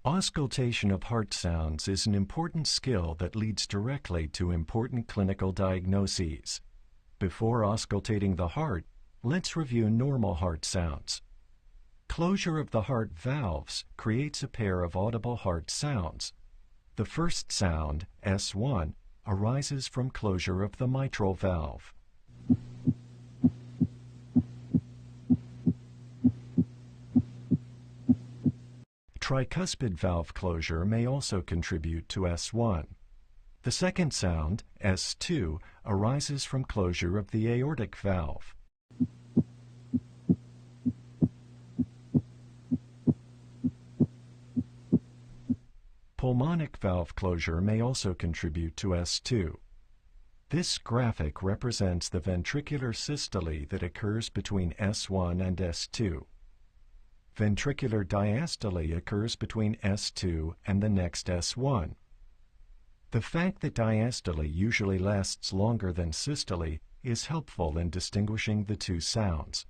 Auscultation of heart sounds is an important skill that leads directly to important clinical diagnoses. Before auscultating the heart, let's review normal heart sounds. Closure of the heart valves creates a pair of audible heart sounds. The first sound, S1, arises from closure of the mitral valve. Tricuspid valve closure may also contribute to S1. The second sound, S2, arises from closure of the aortic valve. Pulmonic valve closure may also contribute to S2. This graphic represents the ventricular systole that occurs between S1 and S2. Ventricular diastole occurs between S2 and the next S1. The fact that diastole usually lasts longer than systole is helpful in distinguishing the two sounds.